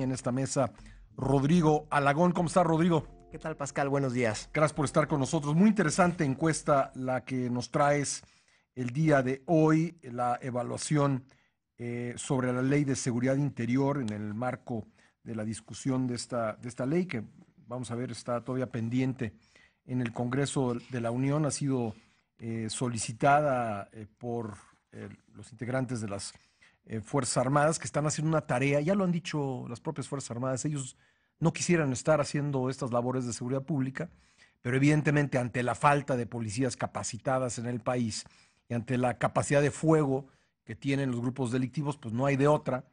En esta mesa, Rodrigo Alagón. ¿Cómo está, Rodrigo? ¿Qué tal, Pascal? Buenos días. Gracias por estar con nosotros. Muy interesante encuesta la que nos traes el día de hoy, la evaluación sobre la Ley de Seguridad Interior en el marco de la discusión de esta ley que, vamos a ver, está todavía pendiente en el Congreso de la Unión. Ha sido solicitada por los integrantes de las Fuerzas Armadas, que están haciendo una tarea, ya lo han dicho las propias Fuerzas Armadas, ellos no quisieran estar haciendo estas labores de seguridad pública, pero evidentemente ante la falta de policías capacitadas en el país y ante la capacidad de fuego que tienen los grupos delictivos, pues no hay de otra.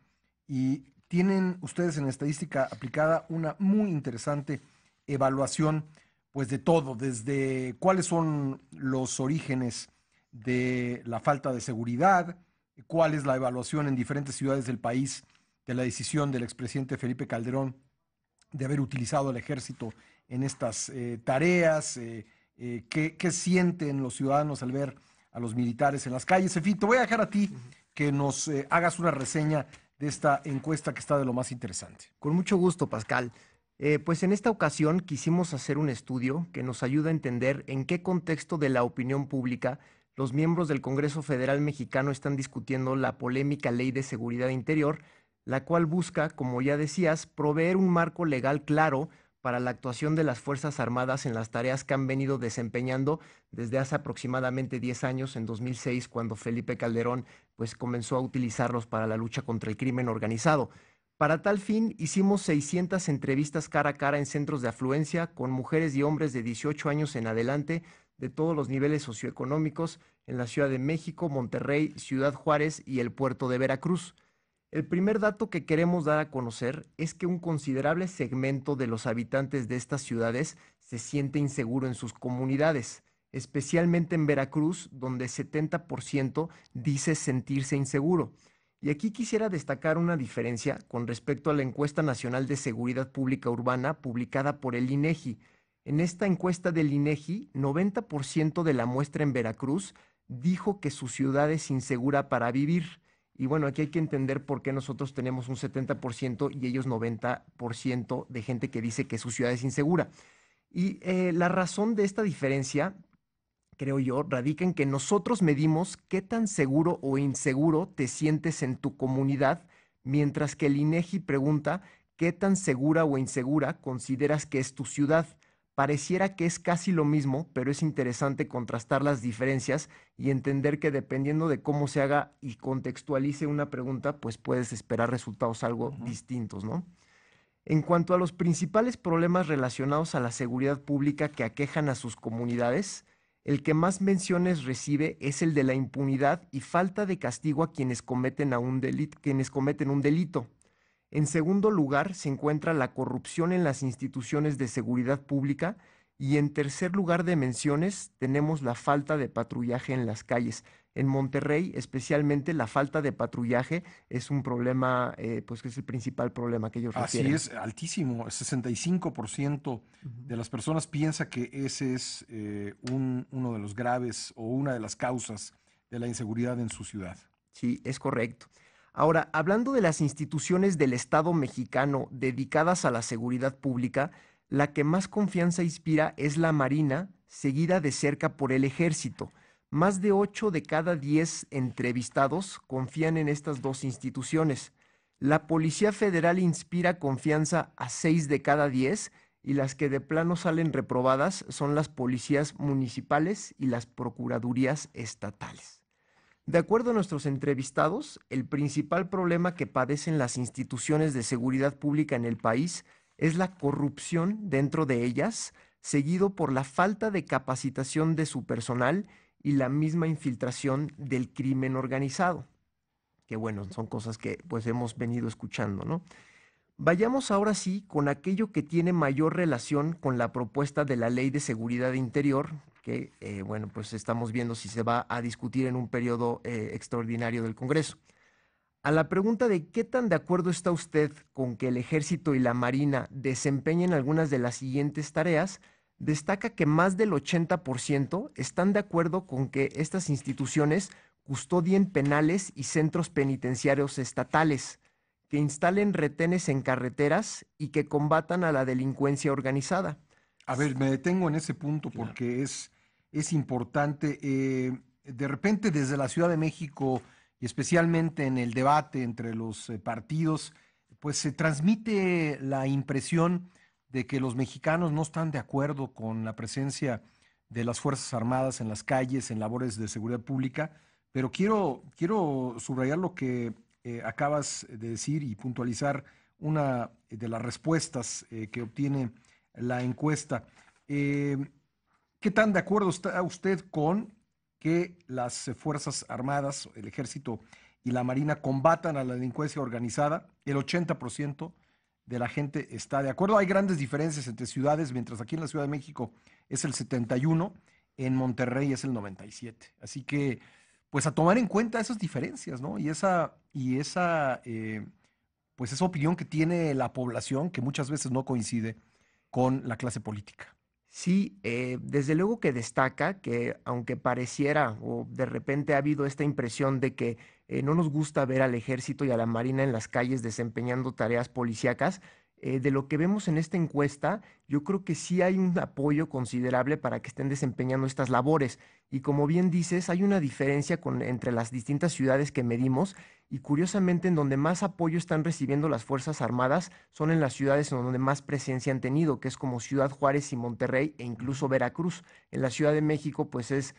Y tienen ustedes en estadística aplicada una muy interesante evaluación, pues de todo, desde cuáles son los orígenes de la falta de seguridad, cuál es la evaluación en diferentes ciudades del país de la decisión del expresidente Felipe Calderón de haber utilizado el ejército en estas tareas, qué sienten los ciudadanos al ver a los militares en las calles. En fin, te voy a dejar a ti que nos hagas una reseña de esta encuesta que está de lo más interesante. Con mucho gusto, Pascal. Pues en esta ocasión quisimos hacer un estudio que nos ayuda a entender en qué contexto de la opinión pública los miembros del Congreso Federal Mexicano están discutiendo la polémica Ley de Seguridad Interior, la cual busca, como ya decías, proveer un marco legal claro para la actuación de las Fuerzas Armadas en las tareas que han venido desempeñando desde hace aproximadamente 10 años, en 2006, cuando Felipe Calderón pues, comenzó a utilizarlos para la lucha contra el crimen organizado. Para tal fin, hicimos 600 entrevistas cara a cara en centros de afluencia con mujeres y hombres de 18 años en adelante, de todos los niveles socioeconómicos, en la Ciudad de México, Monterrey, Ciudad Juárez y el puerto de Veracruz. El primer dato que queremos dar a conocer es que un considerable segmento de los habitantes de estas ciudades se siente inseguro en sus comunidades, especialmente en Veracruz, donde 70% dice sentirse inseguro. Y aquí quisiera destacar una diferencia con respecto a la encuesta nacional de seguridad pública urbana publicada por el INEGI. En esta encuesta del INEGI, 90% de la muestra en Veracruz dijo que su ciudad es insegura para vivir. Y bueno, aquí hay que entender por qué nosotros tenemos un 70% y ellos 90% de gente que dice que su ciudad es insegura. Y la razón de esta diferencia, creo yo, radica en que nosotros medimos qué tan seguro o inseguro te sientes en tu comunidad, mientras que el INEGI pregunta qué tan segura o insegura consideras que es tu ciudad. Pareciera que es casi lo mismo, pero es interesante contrastar las diferencias y entender que dependiendo de cómo se haga y contextualice una pregunta, pues puedes esperar resultados algo distintos, ¿no? En cuanto a los principales problemas relacionados a la seguridad pública que aquejan a sus comunidades, el que más menciones recibe es el de la impunidad y falta de castigo a quienes cometen un delito. En segundo lugar, se encuentra la corrupción en las instituciones de seguridad pública y en tercer lugar de menciones tenemos la falta de patrullaje en las calles. En Monterrey, especialmente, la falta de patrullaje es un problema, pues que es el principal problema que ellos Así refieren. es, altísimo. El 65% de las personas piensa que ese es uno de los graves o una de las causas de la inseguridad en su ciudad. Sí, es correcto. Ahora, hablando de las instituciones del Estado mexicano dedicadas a la seguridad pública, la que más confianza inspira es la Marina, seguida de cerca por el Ejército. Más de 8 de cada 10 entrevistados confían en estas dos instituciones. La Policía Federal inspira confianza a 6 de cada 10 y las que de plano salen reprobadas son las policías municipales y las procuradurías estatales. De acuerdo a nuestros entrevistados, el principal problema que padecen las instituciones de seguridad pública en el país es la corrupción dentro de ellas, seguido por la falta de capacitación de su personal y la misma infiltración del crimen organizado. Que bueno, son cosas que pues hemos venido escuchando, ¿no? Vayamos ahora sí con aquello que tiene mayor relación con la propuesta de la Ley de Seguridad Interior, que, bueno, pues estamos viendo si se va a discutir en un periodo extraordinario del Congreso. A la pregunta de qué tan de acuerdo está usted con que el Ejército y la Marina desempeñen algunas de las siguientes tareas, destaca que más del 80% están de acuerdo con que estas instituciones custodien penales y centros penitenciarios estatales, que instalen retenes en carreteras y que combatan a la delincuencia organizada. A ver, me detengo en ese punto Claro. porque es importante. De repente desde la Ciudad de México y especialmente en el debate entre los partidos, pues se transmite la impresión de que los mexicanos no están de acuerdo con la presencia de las Fuerzas Armadas en las calles, en labores de seguridad pública, pero quiero subrayar lo que acabas de decir y puntualizar una de las respuestas que obtiene la encuesta. Eh, ¿Qué tan de acuerdo está usted con que las Fuerzas Armadas, el Ejército y la Marina combatan a la delincuencia organizada? El 80% de la gente está de acuerdo. Hay grandes diferencias entre ciudades, mientras aquí en la Ciudad de México es el 71, en Monterrey es el 97. Así que, pues a tomar en cuenta esas diferencias, ¿no? Pues esa opinión que tiene la población, que muchas veces no coincide con la clase política. Sí, desde luego que destaca que aunque pareciera o de repente ha habido esta impresión de que no nos gusta ver al ejército y a la marina en las calles desempeñando tareas policíacas, de lo que vemos en esta encuesta, yo creo que sí hay un apoyo considerable para que estén desempeñando estas labores. Y como bien dices, hay una diferencia entre las distintas ciudades que medimos y curiosamente en donde más apoyo están recibiendo las Fuerzas Armadas son en las ciudades en donde más presencia han tenido, que es como Ciudad Juárez y Monterrey e incluso Veracruz. En la Ciudad de México, pues es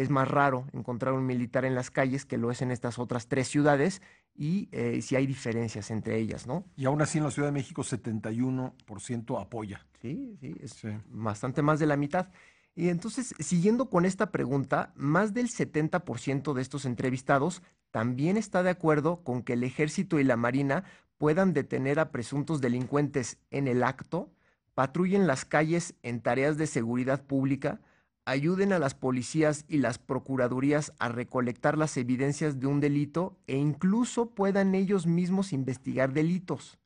más raro encontrar un militar en las calles que lo es en estas otras tres ciudades y sí hay diferencias entre ellas, ¿no? Y aún así en la Ciudad de México 71% apoya. Sí, sí, es Sí. bastante más de la mitad. Y entonces, siguiendo con esta pregunta, más del 70% de estos entrevistados también está de acuerdo con que el ejército y la marina puedan detener a presuntos delincuentes en el acto, patrullen las calles en tareas de seguridad pública, ayuden a las policías y las procuradurías a recolectar las evidencias de un delito e incluso puedan ellos mismos investigar delitos.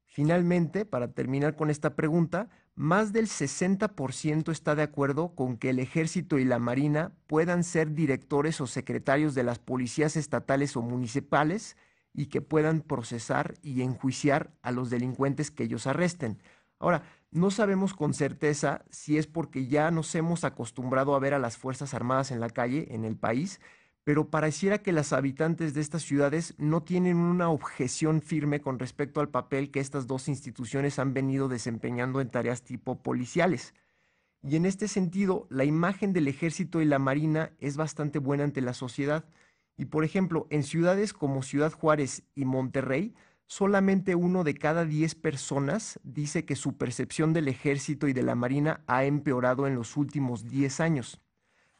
Finalmente, para terminar con esta pregunta, más del 60% está de acuerdo con que el Ejército y la Marina puedan ser directores o secretarios de las policías estatales o municipales y que puedan procesar y enjuiciar a los delincuentes que ellos arresten. Ahora, no sabemos con certeza si es porque ya nos hemos acostumbrado a ver a las Fuerzas Armadas en la calle, en el país, pero pareciera que las habitantes de estas ciudades no tienen una objeción firme con respecto al papel que estas dos instituciones han venido desempeñando en tareas tipo policiales. Y en este sentido, la imagen del ejército y la marina es bastante buena ante la sociedad. Y por ejemplo, en ciudades como Ciudad Juárez y Monterrey, solamente 1 de cada 10 personas dice que su percepción del ejército y de la marina ha empeorado en los últimos 10 años.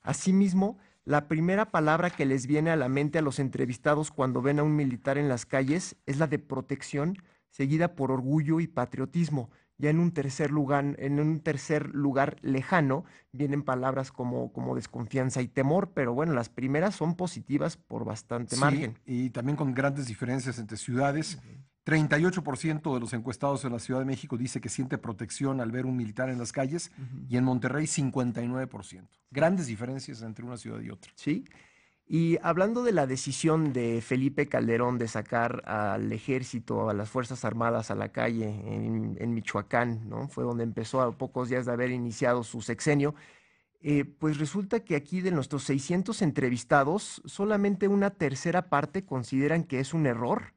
Asimismo, la primera palabra que les viene a la mente a los entrevistados cuando ven a un militar en las calles es la de protección, seguida por orgullo y patriotismo. Ya en un tercer lugar lejano vienen palabras como desconfianza y temor, pero bueno, las primeras son positivas por bastante Sí, margen. y también con grandes diferencias entre ciudades. Ujú. 38% de los encuestados en la Ciudad de México dice que siente protección al ver un militar en las calles Ujú. y en Monterrey 59%. Grandes diferencias entre una ciudad y otra. Sí. Y hablando de la decisión de Felipe Calderón de sacar al ejército, a las Fuerzas Armadas a la calle en Michoacán, ¿no? Fue donde empezó a pocos días de haber iniciado su sexenio. Pues resulta que aquí de nuestros 600 entrevistados, solamente una tercera parte consideran que es un error.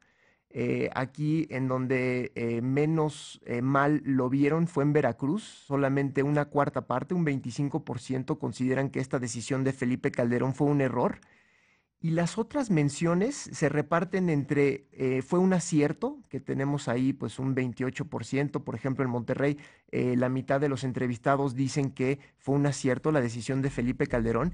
Aquí en donde menos mal lo vieron fue en Veracruz, solamente una cuarta parte, un 25% consideran que esta decisión de Felipe Calderón fue un error. Y las otras menciones se reparten entre, fue un acierto, que tenemos ahí pues un 28%, por ejemplo en Monterrey, la mitad de los entrevistados dicen que fue un acierto la decisión de Felipe Calderón,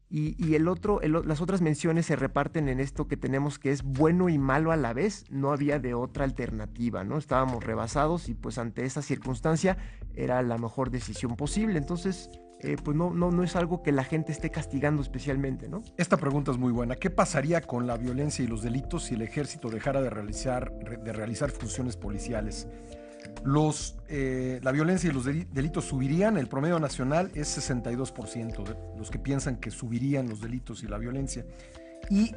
y las otras menciones se reparten en esto que tenemos que es bueno y malo a la vez, no había de otra alternativa, ¿no? Estábamos rebasados y pues ante esa circunstancia era la mejor decisión posible, entonces pues no es algo que la gente esté castigando especialmente, ¿no? Esta pregunta es muy buena. ¿Qué pasaría con la violencia y los delitos si el ejército dejara de realizar funciones policiales? La violencia y los delitos subirían. El promedio nacional es 62% de los que piensan que subirían los delitos y la violencia. Y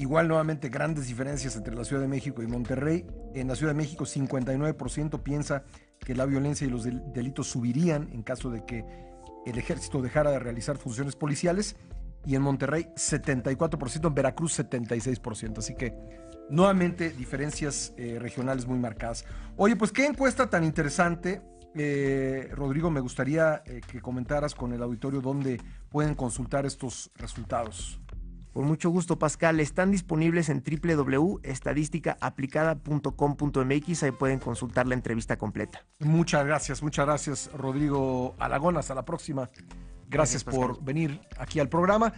igual nuevamente grandes diferencias entre la Ciudad de México y Monterrey. En la Ciudad de México 59% piensa que la violencia y los delitos subirían en caso de que el ejército dejara de realizar funciones policiales, y en Monterrey 74%, en Veracruz 76%. Así que nuevamente diferencias regionales muy marcadas. Oye, pues qué encuesta tan interesante. Rodrigo, me gustaría que comentaras con el auditorio dónde pueden consultar estos resultados. Con mucho gusto, Pascal. Están disponibles en www.estadísticaaplicada.com.mx. Ahí pueden consultar la entrevista completa. Muchas gracias, Rodrigo Alagón. Hasta la próxima. Gracias por venir aquí al programa.